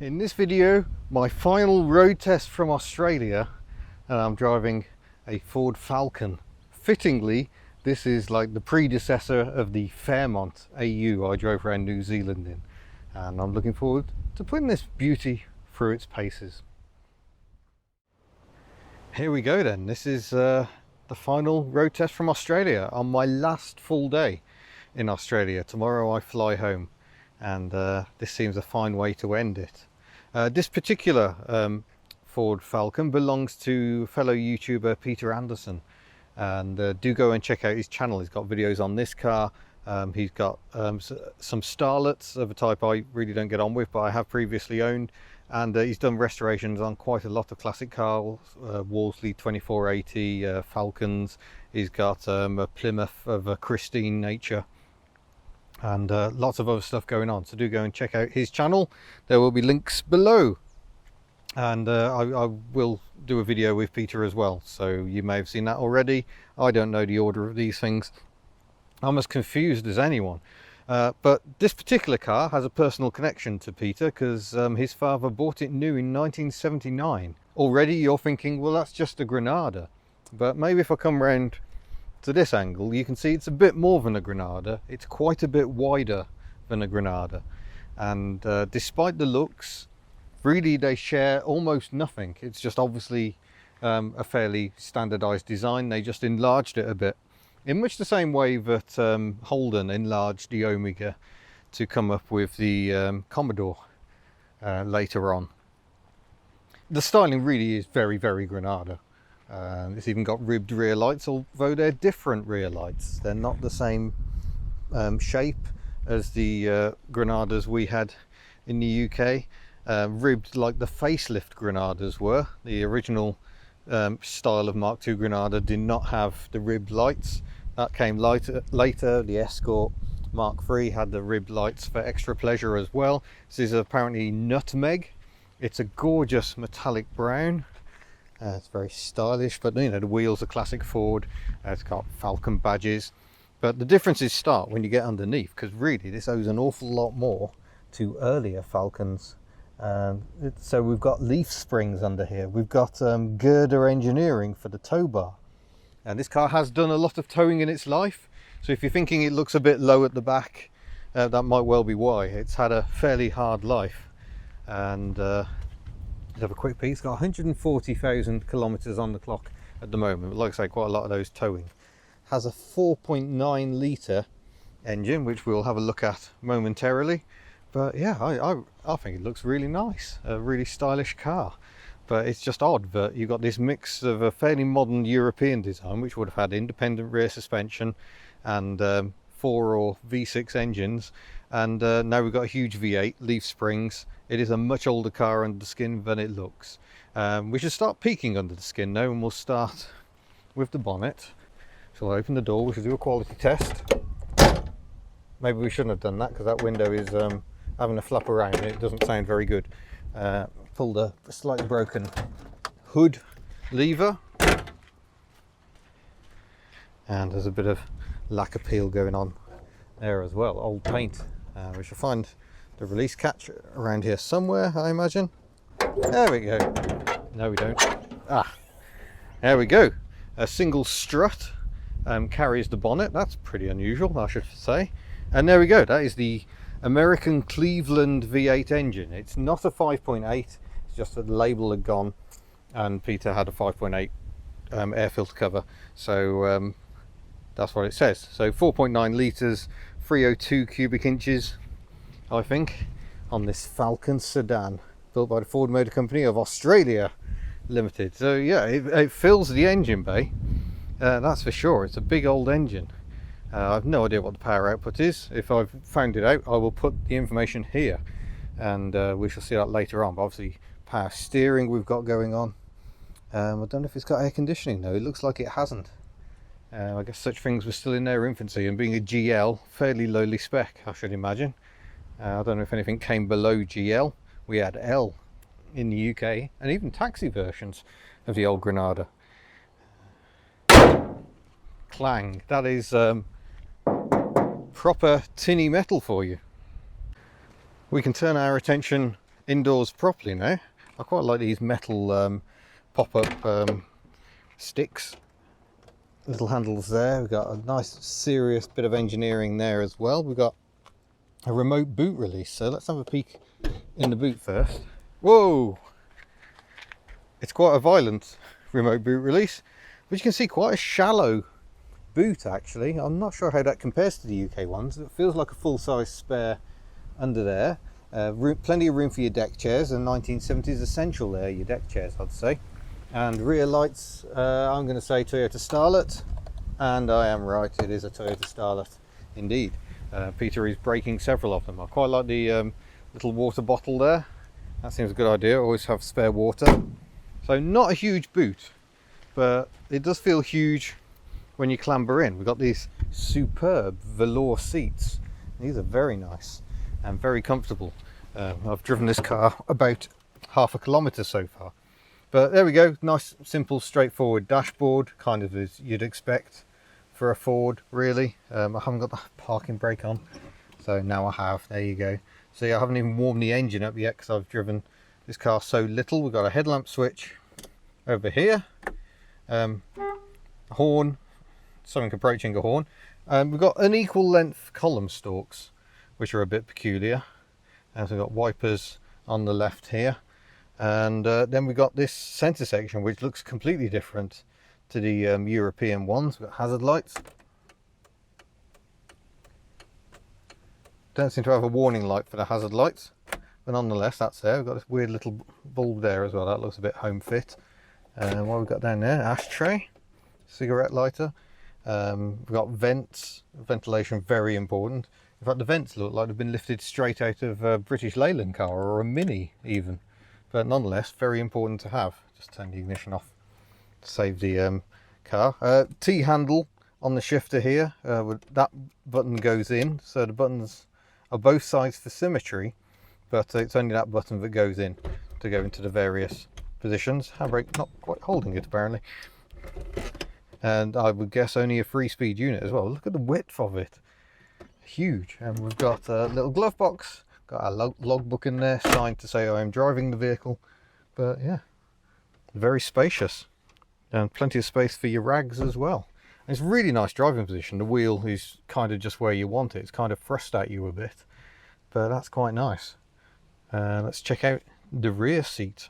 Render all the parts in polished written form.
In this video, my final road test from Australia, and I'm driving a Ford Falcon. Fittingly, this is like the predecessor of the Fairmont AU I drove around New Zealand in, and I'm looking forward to putting this beauty through its paces. Here we go then. This is the final road test from Australia on my last full day in Australia. Tomorrow I fly home, and this seems a fine way to end it. This particular Ford Falcon belongs to fellow YouTuber Peter Anderson, and do go and check out his channel. He's got videos on this car. He's got some Starlets of a type I really don't get on with, but I have previously owned, and he's done restorations on quite a lot of classic cars, Wolseley 2480 Falcons. He's got a Plymouth of a Christine nature, and lots of other stuff going on. So do go and check out his channel. There will be links below, and I will do a video with Peter as well, so you may have seen that already. I don't know the order of these things. I'm as confused as anyone, but this particular car has a personal connection to Peter because his father bought it new in 1979. Already you're thinking, well, that's just a Granada, but maybe if I come round to this angle, you can see it's a bit more than a Granada. It's quite a bit wider than a Granada, and despite the looks, really they share almost nothing. It's just obviously a fairly standardized design. They just enlarged it a bit in much the same way that Holden enlarged the Omega to come up with the Commodore later on. The styling really is very, very Granada. It's even got ribbed rear lights, although they're different rear lights. They're not the same shape as the Granadas we had in the UK. Ribbed like the facelift Granadas were. The original style of Mark II Granada did not have the ribbed lights. That came later. The Escort Mark III had the ribbed lights for extra pleasure as well. This is apparently nutmeg. It's a gorgeous metallic brown. It's very stylish, but you know, the wheels are classic Ford. It's got Falcon badges, but the differences start when you get underneath, because really this owes an awful lot more to earlier Falcons. So we've got leaf springs under here. We've got girder engineering for the tow bar, and this car has done a lot of towing in its life. So if you're thinking it looks a bit low at the back, that might well be why. It's had a fairly hard life, and let's have a quick peek. It's got 140,000 kilometers on the clock at the moment. But like I say, quite a lot of those towing. Has a 4.9 litre engine, which we'll have a look at momentarily. But yeah, I think it looks really nice. A really stylish car. But it's just odd that you've got this mix of a fairly modern European design, which would have had independent rear suspension and 4 or V6 engines, and now we've got a huge V8, leaf springs. It is a much older car under the skin than it looks. We should start peeking under the skin now, and we'll start with the bonnet. So I'll open the door. We should do a quality test. Maybe we shouldn't have done that, because that window is having a flap around and it doesn't sound very good. Pulled a slightly broken hood lever, and there's a bit of lacquer peel going on there as well. Old paint. We shall find the release catch around here somewhere, I imagine. There we go. No, we don't. There we go. A single strut carries the bonnet. That's pretty unusual, I should say. And there we go. That is the American Cleveland V8 engine. It's not a 5.8. It's just that the label had gone, and Peter had a 5.8 air filter cover. So that's what it says. So 4.9 litres, 302 cubic inches, I think, on this Falcon sedan, built by the Ford Motor Company of Australia Limited. So yeah, it fills the engine bay, that's for sure. It's a big old engine. I've no idea what the power output is. If I've found it out, I will put the information here, and we shall see that later on. But obviously power steering we've got going on. I don't know if it's got air conditioning though. It looks like it hasn't. I guess such things were still in their infancy, and being a GL, fairly lowly spec, I should imagine. I don't know if anything came below GL. We had L in the UK, and even taxi versions of the old Granada. Clang. That is proper tinny metal for you. We can turn our attention indoors properly now. I quite like these metal pop-up sticks. Little handles there. We've got a nice serious bit of engineering there as well. We've got a remote boot release, so let's have a peek in the boot first. Whoa! It's quite a violent remote boot release, but you can see quite a shallow boot actually. I'm not sure how that compares to the UK ones. It feels like a full-size spare under there. Plenty of room for your deck chairs, and 1970s essential there, your deck chairs I'd say. And rear lights, I'm going to say Toyota Starlet, and I am right, it is a Toyota Starlet indeed. Peter is breaking several of them. I quite like the little water bottle there. That seems a good idea. Always have spare water. So not a huge boot, but it does feel huge when you clamber in. We've got these superb velour seats. These are very nice and very comfortable. I've driven this car about half a kilometre so far. But there we go, nice, simple, straightforward dashboard, kind of as you'd expect for a Ford, really. I haven't got the parking brake on, so now I have. There you go. See, I haven't even warmed the engine up yet because I've driven this car so little. We've got a headlamp switch over here, a horn, something approaching a horn. We've got unequal length column stalks, which are a bit peculiar. And so we've got wipers on the left here. And then we've got this centre section which looks completely different to the European ones. We've got hazard lights. Don't seem to have a warning light for the hazard lights, but nonetheless that's there. We've got this weird little bulb there as well, that looks a bit home fit. And what we've got down there, ashtray, cigarette lighter. We've got vents, ventilation very important. In fact the vents look like they've been lifted straight out of a British Leyland car or a Mini even. But nonetheless, very important to have. Just turn the ignition off to save the car. T-handle on the shifter here. That button goes in, so the buttons are both sides for symmetry, but it's only that button that goes in to go into the various positions. Handbrake not quite holding it apparently. And I would guess only a 3-speed unit as well. Look at the width of it. Huge. And we've got a little glove box. Got a logbook in there, signed to say I am driving the vehicle. But yeah, very spacious. And plenty of space for your rags as well. And it's a really nice driving position. The wheel is kind of just where you want it. It's kind of thrust at you a bit. But that's quite nice. Let's check out the rear seat.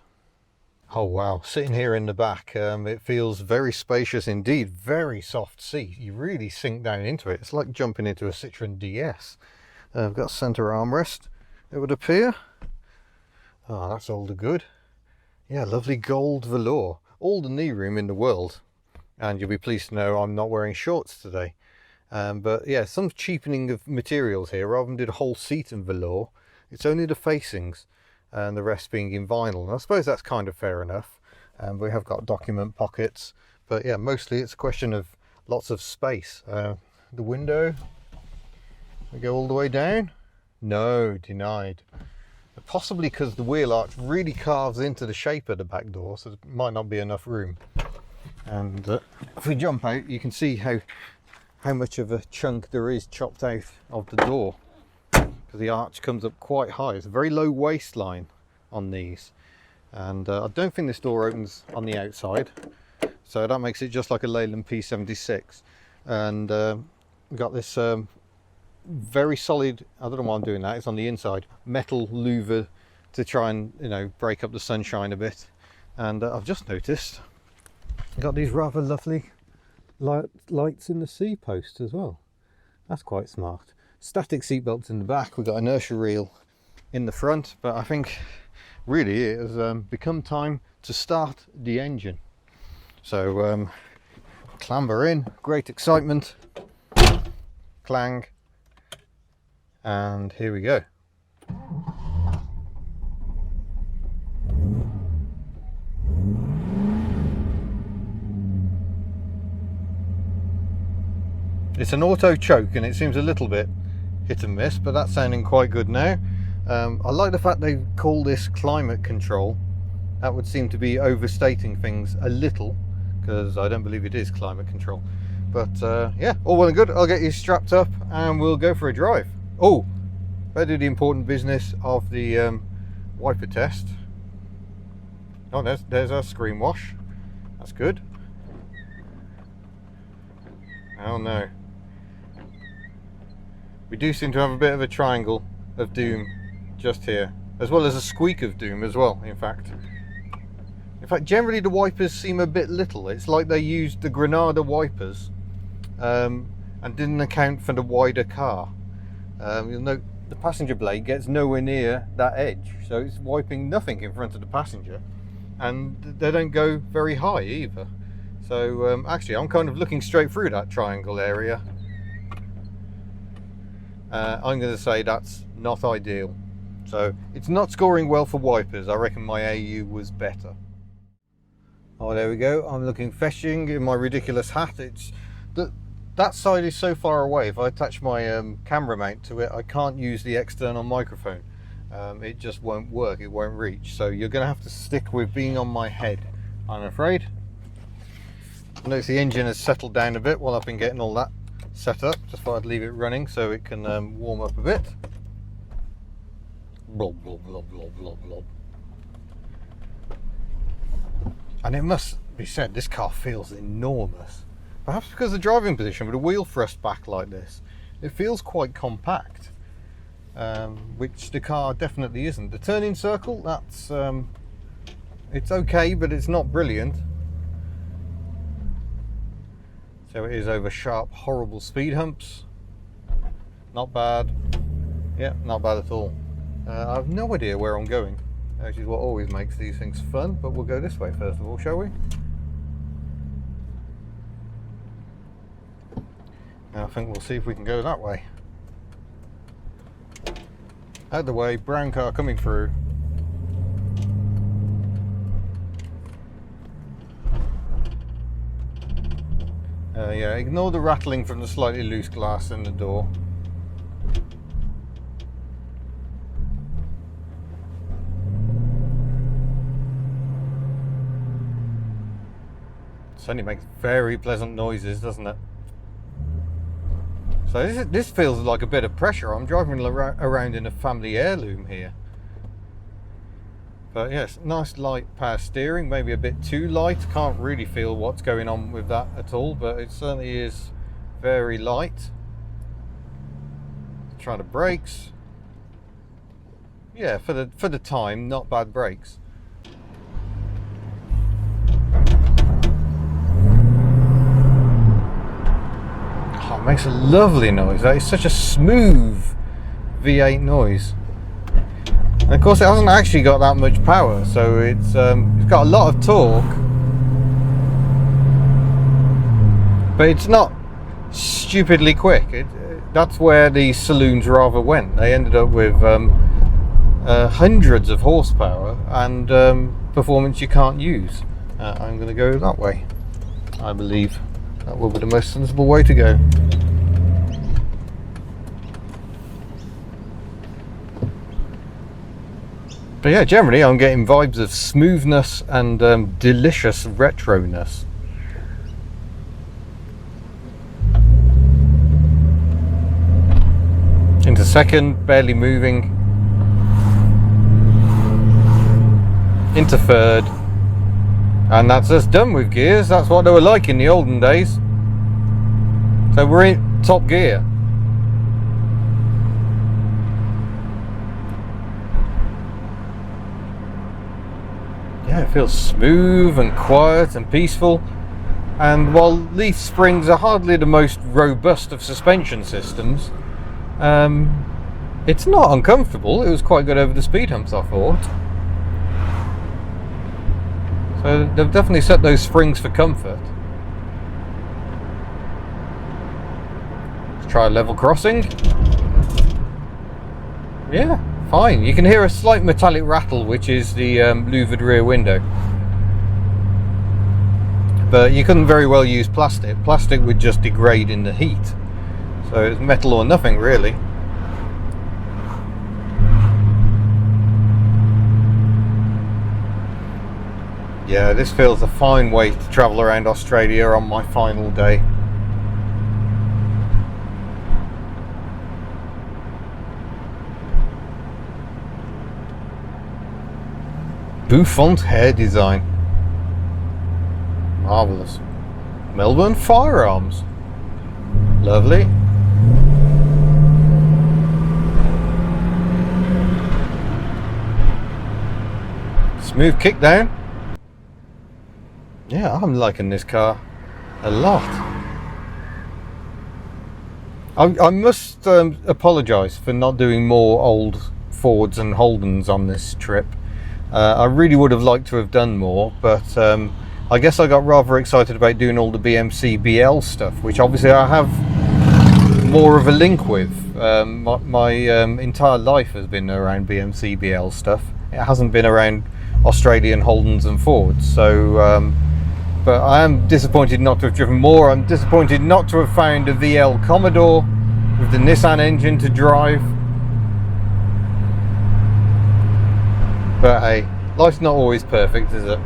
Oh wow, sitting here in the back, it feels very spacious indeed. Very soft seat. You really sink down into it. It's like jumping into a Citroen DS. I've got centre armrest, it would appear. Oh, that's all the good. Yeah, lovely gold velour. All the knee room in the world. And you'll be pleased to know I'm not wearing shorts today. But yeah, some cheapening of materials here. Rather than do the whole seat in velour, it's only the facings and the rest being in vinyl. And I suppose that's kind of fair enough. We have got document pockets. But yeah, mostly it's a question of lots of space. The window, we go all the way down. No, denied. Possibly because the wheel arch really carves into the shape of the back door, so there might not be enough room. And if we jump out, you can see how much of a chunk there is chopped out of the door, because the arch comes up quite high. It's a very low waistline on these, and I don't think this door opens on the outside, so that makes it just like a Leyland P76. And we've got this very solid, I don't know why I'm doing that, it's on the inside, metal louver to try and, you know, break up the sunshine a bit. And I've just noticed I've got these rather lovely lights in the C post as well. That's quite smart. Static seat belts in the back. We've got inertia reel in the front, but I think really it has become time to start the engine. So clamber in, great excitement, clang, and here we go. It's an auto choke and it seems a little bit hit and miss, but that's sounding quite good now. I like the fact they call this climate control. That would seem to be overstating things a little, because I don't believe it is climate control. But yeah, all well and good. I'll get you strapped up and we'll go for a drive. Oh, better do the important business of the wiper test. Oh, there's our screen wash. That's good. Oh no. We do seem to have a bit of a triangle of doom just here, as well as a squeak of doom as well, in fact. Generally the wipers seem a bit little. It's like they used the Granada wipers and didn't account for the wider car. You'll note the passenger blade gets nowhere near that edge, so it's wiping nothing in front of the passenger, and they don't go very high either. So actually I'm kind of looking straight through that triangle area. I'm going to say that's not ideal. So it's not scoring well for wipers. I reckon my AU was better. Oh, there we go. I'm looking fetching in my ridiculous hat. That side is so far away. If I attach my camera mount to it, I can't use the external microphone. It just won't work. It won't reach. So you're going to have to stick with being on my head, I'm afraid. Notice the engine has settled down a bit while I've been getting all that set up. Just thought I'd leave it running so it can warm up a bit. Blob, blob, blob, blob, blob, blob. And it must be said, this car feels enormous. Perhaps because of the driving position with a wheel thrust back like this, it feels quite compact, which the car definitely isn't. The turning circle, that's it's okay, but it's not brilliant. So it is over sharp, horrible speed humps. Not bad. Yeah, not bad at all. I have no idea where I'm going, which is what always makes these things fun, but we'll go this way first of all, shall we? And I think we'll see if we can go that way. Out the way, brown car coming through. Yeah, ignore the rattling from the slightly loose glass in the door. It only makes very pleasant noises, doesn't it? So this feels like a bit of pressure. I'm driving around in a family heirloom here. But yes, nice light power steering, maybe a bit too light. Can't really feel what's going on with that at all, but it certainly is very light. Trying the brakes. Yeah, for the time, not bad brakes. Oh, it makes a lovely noise. That is such a smooth V8 noise. And of course it hasn't actually got that much power, so it's got a lot of torque, but it's not stupidly quick. That's where the saloons rather went. They ended up with hundreds of horsepower and performance you can't use. I'm going to go that way. I believe that will be the most sensible way to go. But yeah, generally I'm getting vibes of smoothness and delicious retroness. Into second, barely moving. Into third. And that's us done with gears. That's what they were like in the olden days. So we're in top gear. Yeah, it feels smooth and quiet and peaceful. And while leaf springs are hardly the most robust of suspension systems, it's not uncomfortable. It was quite good over the speed humps, I thought. So they've definitely set those springs for comfort. Let's try a level crossing. Yeah, fine. You can hear a slight metallic rattle, which is the louvered rear window. But you couldn't very well use plastic. Plastic would just degrade in the heat. So it's metal or nothing, really. Yeah, this feels a fine way to travel around Australia on my final day. bouffant hair design. Marvellous. Melbourne Firearms. Lovely. Smooth kick down. Yeah, I'm liking this car a lot. I must apologise for not doing more old Fords and Holdens on this trip. I really would have liked to have done more, but I guess I got rather excited about doing all the BMC BL stuff, which obviously I have more of a link with. My entire life has been around BMC BL stuff. It hasn't been around Australian Holdens and Fords, so but I am disappointed not to have driven more. I'm disappointed not to have found a VL Commodore with the Nissan engine to drive. But hey, life's not always perfect, is it?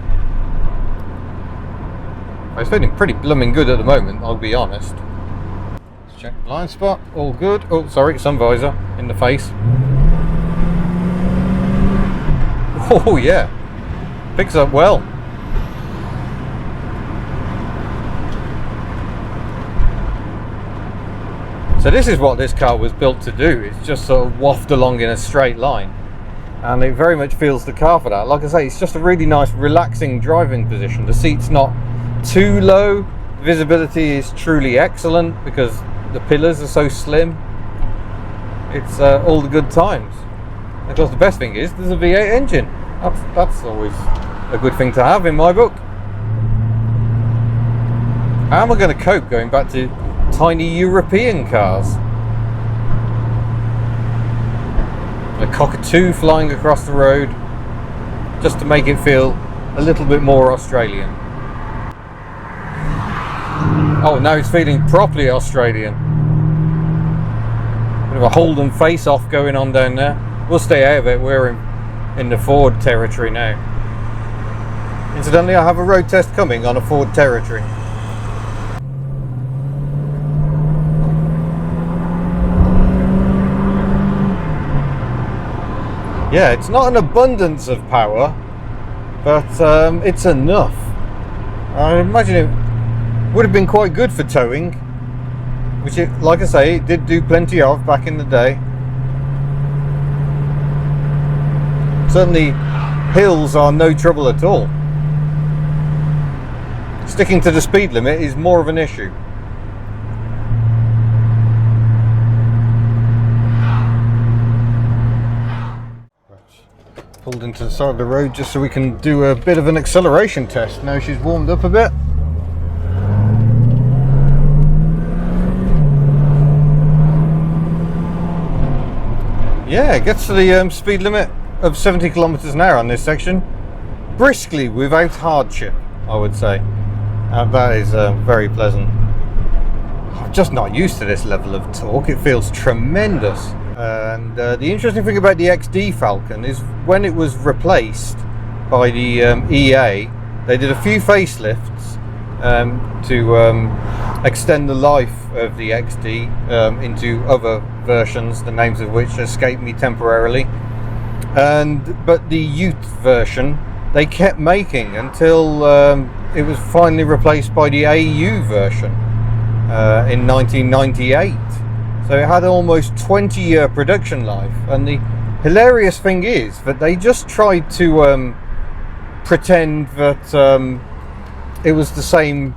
I'm feeling pretty blooming good at the moment, I'll be honest. Let's check the blind spot, all good. Oh, sorry, sun visor in the face. Oh yeah, picks up well. So this is what this car was built to do. It's just sort of waft along in a straight line, and it very much feels the car for that. Like I say, it's just a really nice relaxing driving position. The seat's not too low, visibility is truly excellent because the pillars are so slim. It's all the good times. Of course, the best thing is there's a V8 engine. That's always a good thing to have in my book. How am I going to cope going back to tiny European cars? A cockatoo flying across the road just to make it feel a little bit more Australian. Oh, now it's feeling properly Australian. Bit of a Holden face-off going on down there. We'll stay out of it. We're in the Ford territory now. Incidentally, I have a road test coming on a Ford territory. Yeah, it's not an abundance of power, but it's enough. I imagine it would have been quite good for towing, which, like I say, it did do plenty of back in the day. Certainly, hills are no trouble at all. Sticking to the speed limit is more of an issue. Pulled into the side of the road just so we can do a bit of an acceleration test. Now she's warmed up a bit. Yeah, it gets to the speed limit of 70 kilometers an hour on this section briskly, without hardship, I would say. That is very pleasant. I'm just not used to this level of torque. It feels tremendous. And the interesting thing about the XD Falcon is when it was replaced by the EA, they did a few facelifts to extend the life of the XD into other versions, the names of which escape me temporarily. But the Ute version they kept making until it was finally replaced by the AU version in 1998. So it had almost 20-year production life, and the hilarious thing is that they just tried to pretend that it was the same.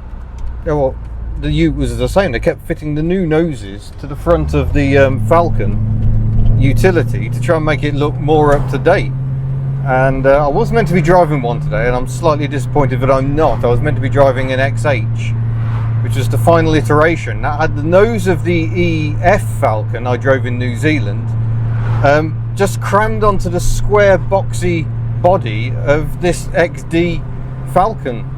Well, the Ute was the same. They kept fitting the new noses to the front of the Falcon utility to try and make it look more up to date. And I was meant to be driving one today, and I'm slightly disappointed that I'm not. I was meant to be driving an XH, which was the final iteration. That had the nose of the EF Falcon I drove in New Zealand, just crammed onto the square boxy body of this XD Falcon.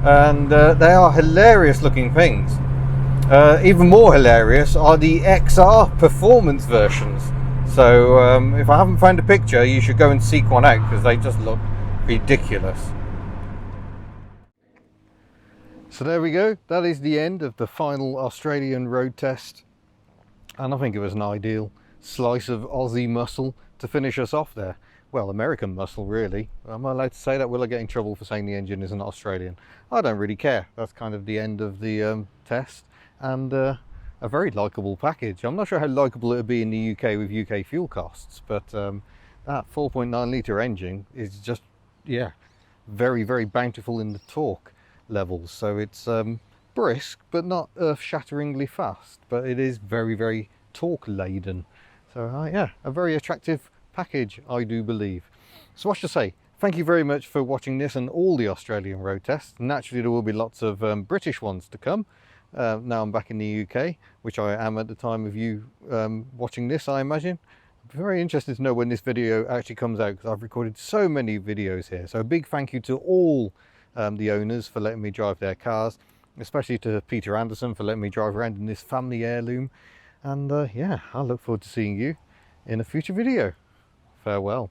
And they are hilarious looking things. Even more hilarious are the XR performance versions. So if I haven't found a picture, you should go and seek one out, because they just look ridiculous. So there we go, that is the end of the final Australian road test, and I think it was an ideal slice of Aussie muscle to finish us off there. well, American muscle really. Am I allowed to say that? Will I get in trouble for saying the engine isn't Australian? I don't really care. That's kind of the end of the test. And a very likeable package. I'm not sure how likeable it would be in the UK with UK fuel costs, but that 4.9 litre engine is just, yeah, very, very bountiful in the torque levels. So it's brisk, but not earth-shatteringly fast, but it is very, very torque laden. So yeah, a very attractive package, I do believe. So what should I say? Thank you very much for watching this and all the Australian road tests. Naturally, there will be lots of British ones to come. Now I'm back in the UK, which I am at the time of you watching this, I imagine. I'm very interested to know when this video actually comes out, because I've recorded so many videos here. So a big thank you to all the owners for letting me drive their cars, especially to Peter Anderson for letting me drive around in this family heirloom. And yeah, I look forward to seeing you in a future video. Farewell.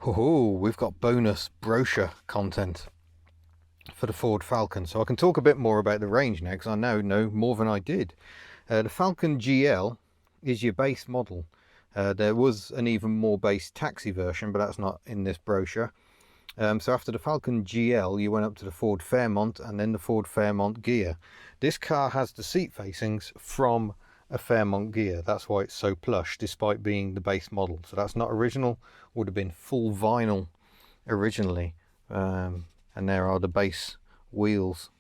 Oh, we've got bonus brochure content for the Ford Falcon, so I can talk a bit more about the range now, because I now know more than I did. The Falcon GL is your base model. There was an even more base taxi version, but that's not in this brochure. So after the Falcon GL, you went up to the Ford Fairmont and then the Ford Fairmont Gear. This car has the seat facings from a Fairmont Gear. That's why it's so plush, despite being the base model. So that's not original. Would have been full vinyl originally. And there are the base wheels.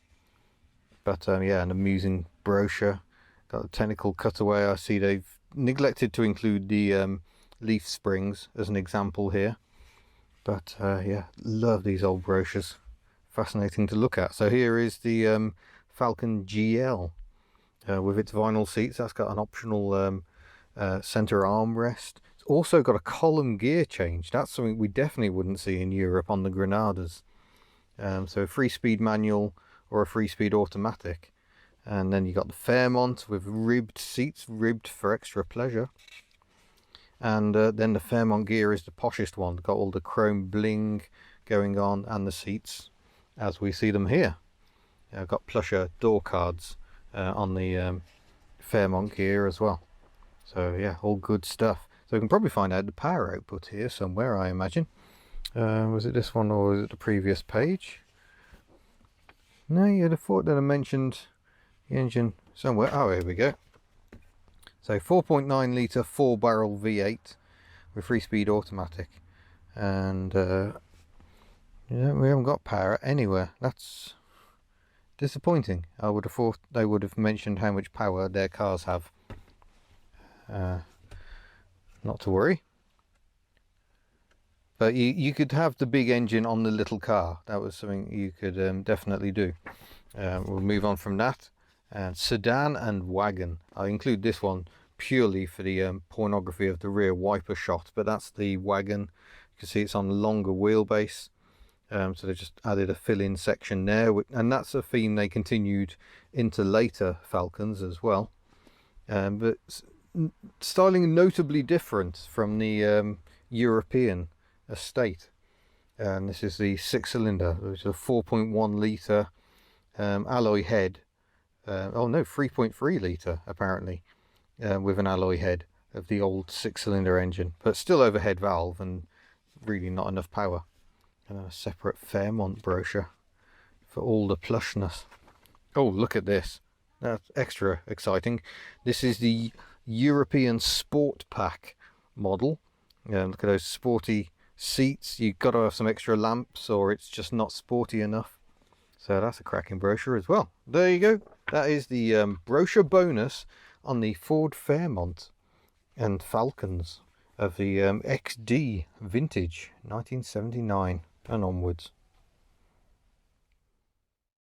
But yeah, an amusing brochure. Got the technical cutaway. I see they've neglected to include the leaf springs as an example here. But yeah, love these old brochures. Fascinating to look at. So here is the Falcon GL with its vinyl seats. That's got an optional center armrest. It's also got a column gear change. That's something we definitely wouldn't see in Europe on the Granadas. So a 3-speed manual or a 3-speed automatic. And then you got the Fairmont with ribbed seats, ribbed for extra pleasure. And then the Fairmont Gear is the poshest one. Got all the chrome bling going on and the seats as we see them here. I've got plusher door cards on the Fairmont Gear as well. So yeah, all good stuff. So we can probably find out the power output here somewhere, I imagine. Was it this one or was it the previous page? No, you'd have thought that I mentioned the engine somewhere. Oh, here we go. So 4.9 litre 4-barrel V8 with 3-speed automatic. And yeah, we haven't got power anywhere. That's disappointing. I would have thought they would have mentioned how much power their cars have. Not to worry. But you could have the big engine on the little car. That was something you could definitely do. We'll move on from that. Sedan and wagon. I include this one purely for the pornography of the rear wiper shot, but that's the wagon. You can see it's on a longer wheelbase. So they just added a fill-in section there, and that's a theme they continued into later Falcons as well. But styling notably different from the European estate. And this is the 6-cylinder, which is a 4.1 litre alloy head. Oh no, 3.3 litre apparently, with an alloy head of the old 6-cylinder engine, but still overhead valve and really not enough power. And a separate Fairmont brochure for all the plushness. Oh, look at this. That's extra exciting. This is the European Sport Pack model. Look at those sporty seats. You've got to have some extra lamps or it's just not sporty enough. So that's a cracking brochure as well. There you go. That is the brochure bonus on the Ford Fairmont and Falcons. of the XD vintage 1979 and onwards.